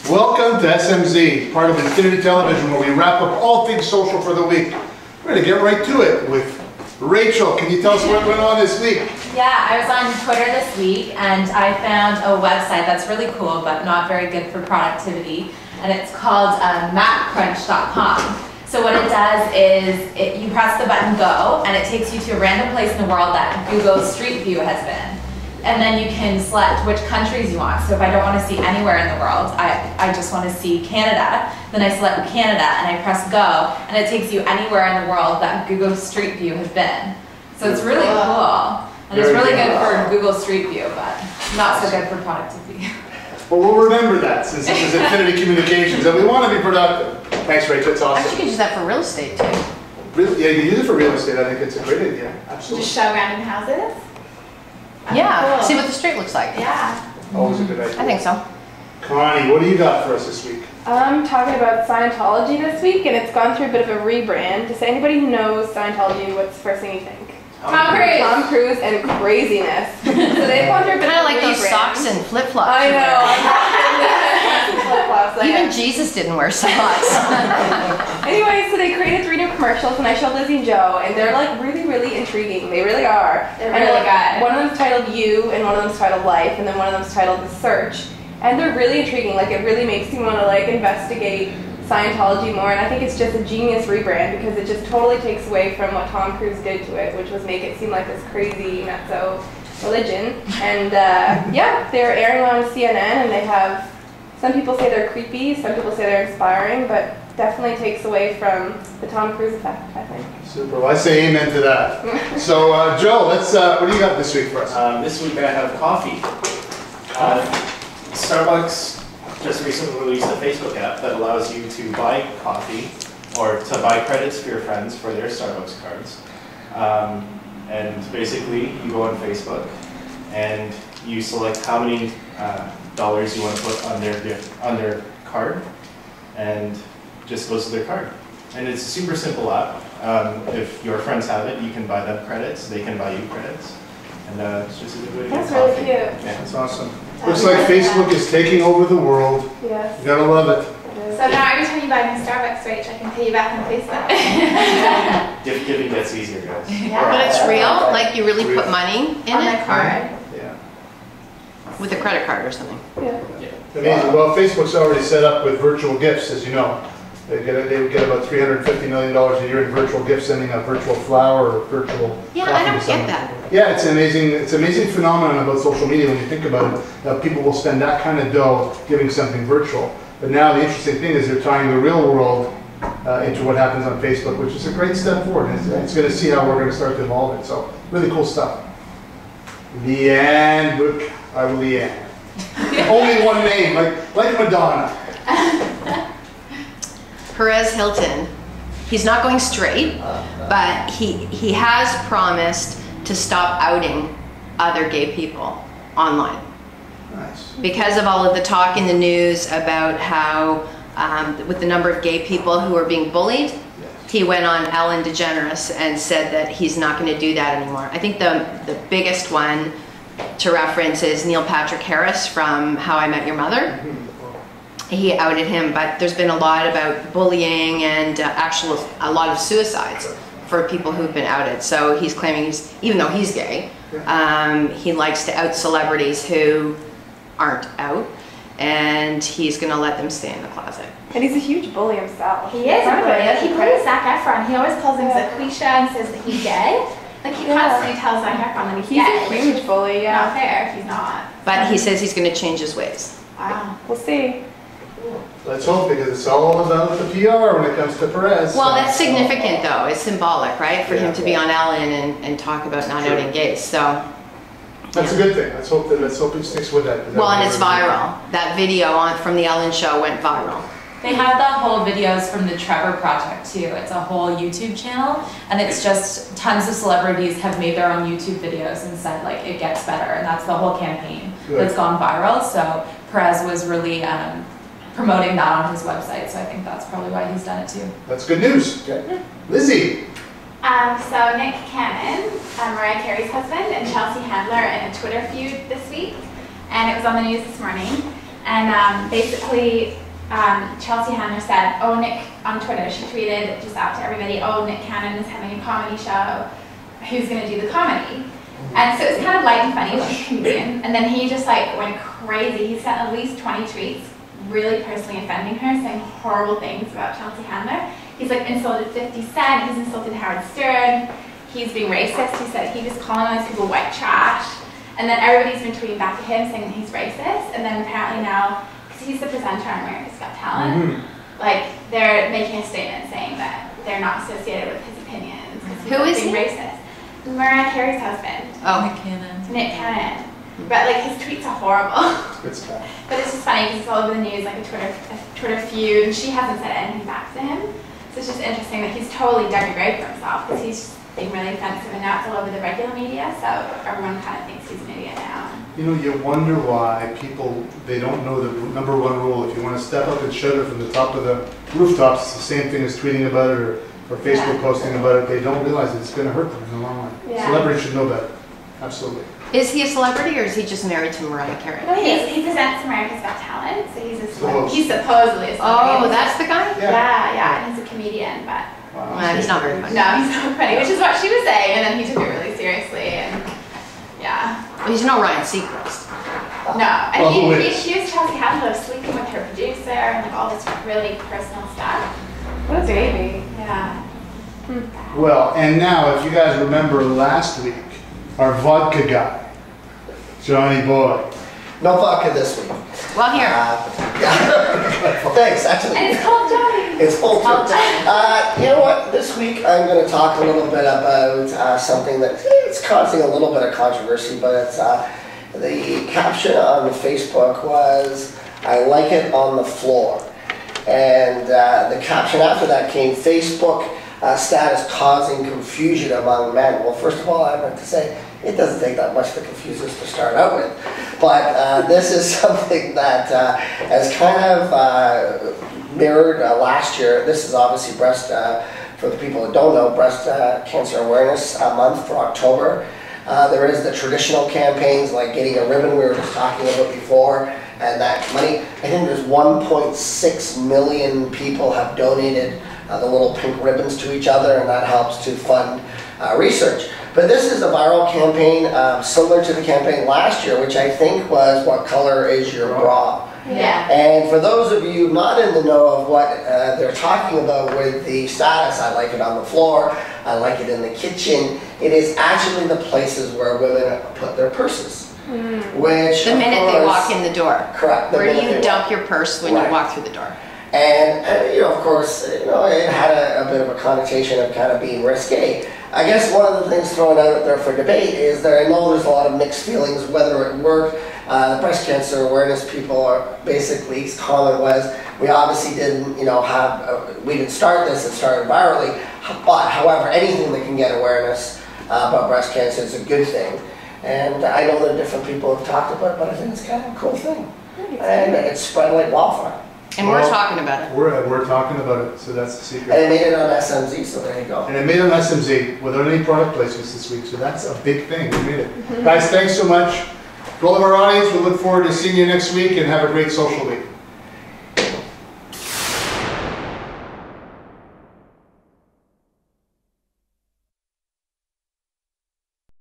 Welcome to SMZ, part of Infinity Television, where we wrap up all things social for the week. We're going to get right to it with Rachel. Can you tell us what went on this week? Yeah, I was on Twitter this week and I found a website that's really cool but not very good for productivity, and it's called mapcrunch.com. So what it does is you press the button go and it takes you to a random place in the world that Google Street View has been. And then you can select which countries you want. So if I don't want to see anywhere in the world, I just want to see Canada, then I select Canada and I press go, and it takes you anywhere in the world that Google Street View has been. So it's really cool. And it's really good for Google Street View, but not so good for productivity. Well, we'll remember that since this is Infinity Communications, and we want to be productive. Thanks, Rachel. It's awesome. Actually, you could use that for real estate too. Really? Yeah, you can use it for real estate. I think it's a great idea. Absolutely. Just show random houses? Yeah, Cool. see what the street looks like. Yeah. Always a good idea. I think so. Connie, what do you got for us this week? I'm talking about Scientology this week, and it's gone through a bit of a rebrand. Does anybody who knows Scientology, what's the first thing you think? Tom Cruise. Tom Cruise and craziness. So they've gone through a bit Kind of of a like those rebrand. socks and flip-flops. I you know. wear. Flip-flops, Even Jesus didn't wear socks. Anyway, so they created 3 new commercials, and I showed Lizzie and Joe, and they're like really intriguing. They really are. They're And really good. One of them's titled You, and one of them's titled Life, and then one of them's titled The Search. And they're really intriguing. Like, it really makes you want to like investigate Scientology more, and I think it's just a genius rebrand because it just totally takes away from what Tom Cruise did to it, which was make it seem like this crazy, nutso religion. And yeah, they're airing on CNN, and they have, some people say they're creepy, some people say they're inspiring, but definitely takes away from the Tom Cruise effect, I think. Super. Well, I say amen to that. So, Joe, let's. What do you got this week for us? This week I have coffee. Starbucks just recently released a Facebook app that allows you to buy coffee or to buy credits for your friends for their Starbucks cards. And basically, you go on Facebook and you select how many dollars you want to put on their card, and just goes to their card. And it's a super simple app. If your friends have it, you can buy them credits, they can buy you credits. And it's just a good way to get That's really coffee. cute. Yeah. That's awesome. Looks like Facebook is taking over the world. Yes. You gotta love it. So now every time you buy me Starbucks, Rach, I can pay you back on Facebook. Gift giving gets easier, guys. Yeah. But it's real? Like you really put money in On it? my card. Yeah. With a credit card or something? Yeah. Amazing. Well, Facebook's already set up with virtual gifts, as you know. They get about $350 million a year in virtual gifts, sending a virtual flower or virtual Yeah, coffee I to don't someone. get that. Yeah, it's an amazing phenomenon about social media when you think about it. That people will spend that kind of dough giving something virtual. But now the interesting thing is they're tying the real world into what happens on Facebook, which is a great step forward. It's going to see how we're going to start to evolve it. So really cool stuff. Leanne, look, I will Leanne. Only one name, like Madonna. Perez Hilton, he's not going straight, but he has promised to stop outing other gay people online. Nice. Because of all of the talk in the news about how, with the number of gay people who are being bullied, he went on Ellen DeGeneres and said that he's not going to do that anymore. I think the biggest one to reference is Neil Patrick Harris from How I Met Your Mother. He outed him, but there's been a lot about bullying and a lot of suicides for people who've been outed. So he's claiming even though he's gay, he likes to out celebrities who aren't out, and he's going to let them stay in the closet. And he's a huge bully himself. He is a bully. Like, he plays Zac Efron. He always calls him Zaquisha and says that he's gay. Like, he constantly tells Zac Efron that he's He's gay. a which huge is bully, yeah. not fair if he's not. But he says he's going to change his ways. Wow. We'll see. Let's hope, because it's all about the PR when it comes to Perez. Well, that's significant though. It's symbolic, right? For him to be on Ellen and talk about not outing gays. So That's a good thing. Let's hope he sticks with that. well, and it's viral. That video from the Ellen Show went viral. They have the whole videos from the Trevor Project too. It's a whole YouTube channel, and it's just tons of celebrities have made their own YouTube videos and said like it gets better, and that's the whole campaign that's gone viral. So Perez was really promoting that on his website, so I think that's probably why he's done it too. That's good news. Okay. Lizzie. So Nick Cannon, Mariah Carey's husband, and Chelsea Handler in a Twitter feud this week, and it was on the news this morning. And basically, Chelsea Handler said, oh, Nick, on Twitter, she tweeted just out to everybody, oh, Nick Cannon is having a comedy show. Who's going to do the comedy? And so it was kind of light and funny, like a comedian. And then he just like went crazy. He sent at least 20 tweets really personally offending her, saying horrible things about Chelsea Handler. He's like insulted 50 Cent, he's insulted Howard Stern, he's being racist. He said he was calling all these people white trash. And then everybody's been tweeting back at him saying that he's racist. And then apparently now, because he's the presenter on America's Got Talent, like they're making a statement saying that they're not associated with his opinions. Who is he? Racist. Mariah Carey's husband. Oh. Nick Cannon. But like his tweets are horrible. It's bad. But it's just funny because it's all over the news, like a Twitter feud, and she hasn't said anything back to him. So it's just interesting that he's totally dug a grave for himself because he's being really offensive, and now it's all over the regular media, so everyone kind of thinks he's an idiot now. You know, you wonder why people, they don't know the number one rule. If you want to step up and shout it from the top of the rooftops, it's the same thing as tweeting about it or Facebook posting about it. They don't realize it's going to hurt them in the long run. Yeah. Celebrities should know better. Absolutely. Is he a celebrity or is he just married to Mariah Carey? No, he presents America's Got Talent, so he's a So- he's supposedly a celebrity. Oh, that's the guy? Yeah, and he's a comedian, but Wow. He's not very funny. no, he's not funny, which is what she was saying, and then he took it really seriously, and yeah. He's no Ryan Seacrest. No, and Well, who he is? accused Chelsea Handler of sleeping with her producer and like all this really personal stuff. What a baby. Yeah. Well, and now, if you guys remember last week, our vodka guy, Johnny Boy. No vodka this week. Well, here. Yeah. Thanks, actually. And it's called Johnny. It's full too. Called Johnny. You know what? This week I'm going to talk a little bit about something that it's causing a little bit of controversy, but it's the caption on Facebook was, "I like it on the floor," and the caption after that came, "Facebook status causing confusion among men." Well, first of all, I'd like to say it doesn't take that much to confuse us to start out with, but this is something that has kind of mirrored last year. This is obviously for the people that don't know, Breast Cancer Awareness Month for October. There is the traditional campaigns like getting a ribbon we were just talking about before, and that money. I think there's 1.6 million people have donated the little pink ribbons to each other, and that helps to fund research. But this is a viral campaign similar to the campaign last year, which I think was "What color is your bra?" Yeah. And for those of you not in the know of what they're talking about with the status, "I like it on the floor," "I like it in the kitchen," it is actually the places where women put their purses. Which, The of minute they course- walk in the door. Correct. the Where do minute you they dump walk. your purse when Right. you walk through the door? And you know, of course, you know, it had a bit of a connotation of kind of being risque. I guess one of the things thrown out there for debate is that I know there's a lot of mixed feelings whether it worked. The breast cancer awareness people are basically, comment was, we obviously didn't, you know, we didn't start this, it started virally, but however, anything that can get awareness about breast cancer is a good thing. And I know that different people have talked about it, but I think it's kind of a cool thing. And it's spread like wildfire. And we're talking about it. We're talking about it, so that's the And secret. it made it on SMZ, so there you go. And it made on SMZ without any product placements this week, so that's a big thing. We made it. Guys, thanks so much. To all of our audience, we look forward to seeing you next week, and have a great social week.